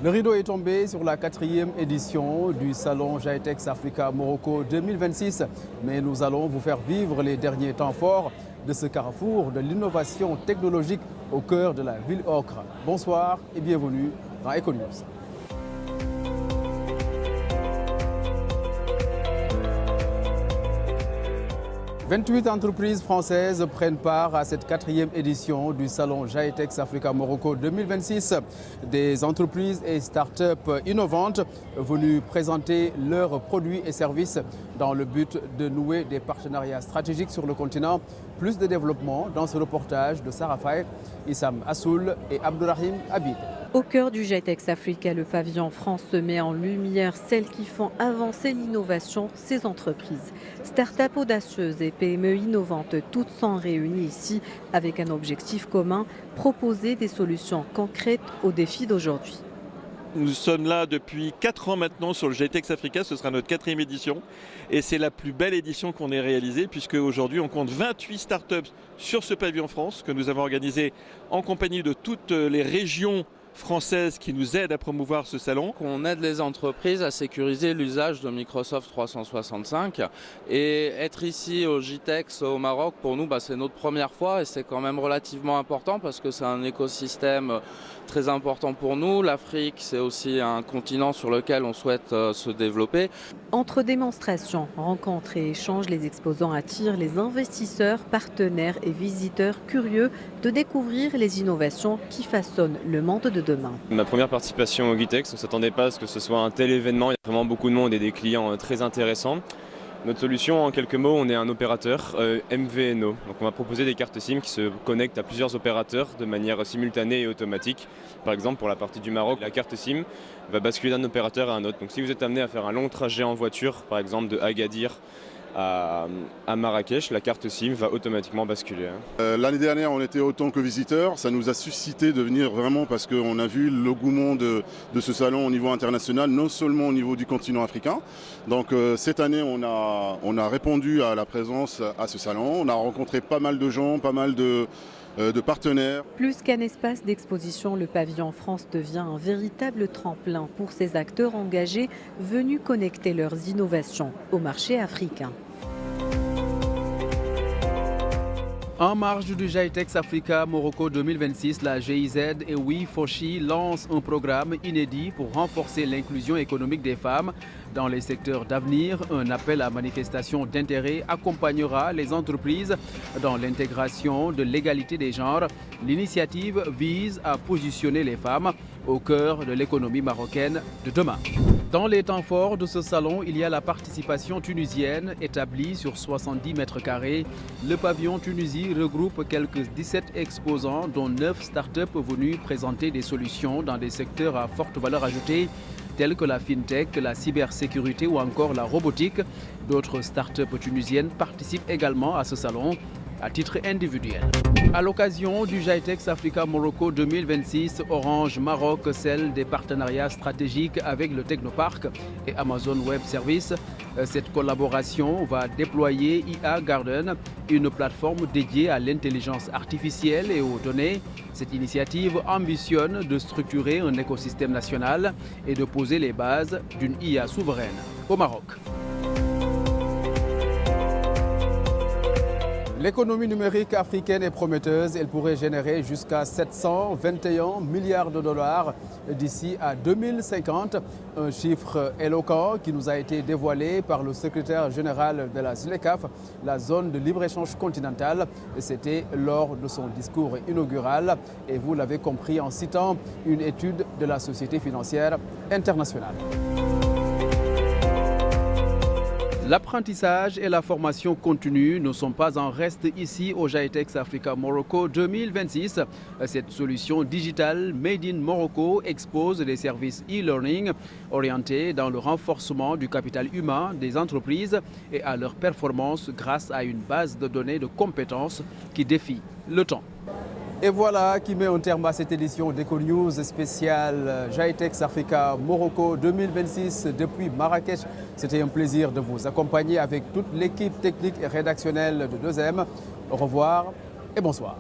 Le rideau est tombé sur la 4e édition du salon GITEX Africa Morocco 2026. Mais nous allons vous faire vivre les derniers temps forts de ce carrefour de l'innovation technologique au cœur de la ville ocre. Bonsoir et bienvenue dans Econews. 28 entreprises françaises prennent part à cette 4e édition du salon GITEX Africa Morocco 2026. Des entreprises et start-up innovantes venues présenter leurs produits et services dans le but de nouer des partenariats stratégiques sur le continent. Plus de développement dans ce reportage de Sarah Faye, Issam Assoul et Abdourahim Habib. Au cœur du GITEX Africa, le pavillon France se met en lumière celles qui font avancer l'innovation, ces entreprises. Start-up audacieuses et PME innovantes, toutes sont réunies ici avec un objectif commun, proposer des solutions concrètes aux défis d'aujourd'hui. Nous sommes là depuis 4 ans maintenant sur le GITEX Africa, ce sera notre 4e édition et c'est la plus belle édition qu'on ait réalisée puisque aujourd'hui on compte 28 startups sur ce pavillon France que nous avons organisé en compagnie de toutes les régions françaises qui nous aident à promouvoir ce salon. On aide les entreprises à sécuriser l'usage de Microsoft 365 et être ici au GITEX au Maroc, pour nous, c'est notre première fois et c'est quand même relativement important parce que c'est un écosystème très important pour nous. L'Afrique, c'est aussi un continent sur lequel on souhaite se développer. Entre démonstrations, rencontres et échanges, les exposants attirent les investisseurs, partenaires et visiteurs curieux de découvrir les innovations qui façonnent le monde de demain. Ma première participation au GITEX, on ne s'attendait pas à ce que ce soit un tel événement. Il y a vraiment beaucoup de monde et des clients très intéressants. Notre solution, en quelques mots, on est un opérateur MVNO. Donc on va proposer des cartes SIM qui se connectent à plusieurs opérateurs de manière simultanée et automatique. Par exemple, pour la partie du Maroc, la carte SIM va basculer d'un opérateur à un autre. Donc si vous êtes amené à faire un long trajet en voiture, par exemple de Agadir à Marrakech, la carte SIM va automatiquement basculer. L'année dernière, on était autant que visiteurs. Ça nous a suscité de venir vraiment parce qu'on a vu l'engouement de ce salon au niveau international, non seulement au niveau du continent africain. Donc cette année, on a répondu à la présence à ce salon. On a rencontré pas mal de gens, pas mal de partenaires. Plus qu'un espace d'exposition, le pavillon France devient un véritable tremplin pour ces acteurs engagés venus connecter leurs innovations au marché africain. En marge du GITEX Africa Morocco 2026, la GIZ et WeFoshi lancent un programme inédit pour renforcer l'inclusion économique des femmes dans les secteurs d'avenir. Un appel à manifestation d'intérêt accompagnera les entreprises dans l'intégration de l'égalité des genres. L'initiative vise à positionner les femmes au cœur de l'économie marocaine de demain. Dans les temps forts de ce salon, il y a la participation tunisienne établie sur 70 mètres carrés. Le pavillon Tunisie regroupe quelques 17 exposants, dont 9 startups venues présenter des solutions dans des secteurs à forte valeur ajoutée, tels que la fintech, la cybersécurité ou encore la robotique. D'autres startups tunisiennes participent également à ce salon à titre individuel. À l'occasion du GITEX Africa Morocco 2026, Orange Maroc scelle des partenariats stratégiques avec le Technopark et Amazon Web Services. Cette collaboration va déployer IA Garden, une plateforme dédiée à l'intelligence artificielle et aux données. Cette initiative ambitionne de structurer un écosystème national et de poser les bases d'une IA souveraine au Maroc. L'économie numérique africaine est prometteuse. Elle pourrait générer jusqu'à 721 milliards de dollars d'ici à 2050. Un chiffre éloquent qui nous a été dévoilé par le secrétaire général de la ZLECAf, la zone de libre-échange continentale. C'était lors de son discours inaugural. Et vous l'avez compris en citant une étude de la Société financière internationale. L'apprentissage et la formation continue ne sont pas en reste ici au GITEX Africa Morocco 2026. Cette solution digitale Made in Morocco expose des services e-learning orientés dans le renforcement du capital humain des entreprises et à leur performance grâce à une base de données de compétences qui défie le temps. Et voilà qui met un terme à cette édition d'Econews spéciale GITEX Africa Morocco 2026 depuis Marrakech. C'était un plaisir de vous accompagner avec toute l'équipe technique et rédactionnelle de 2M. Au revoir et bonsoir.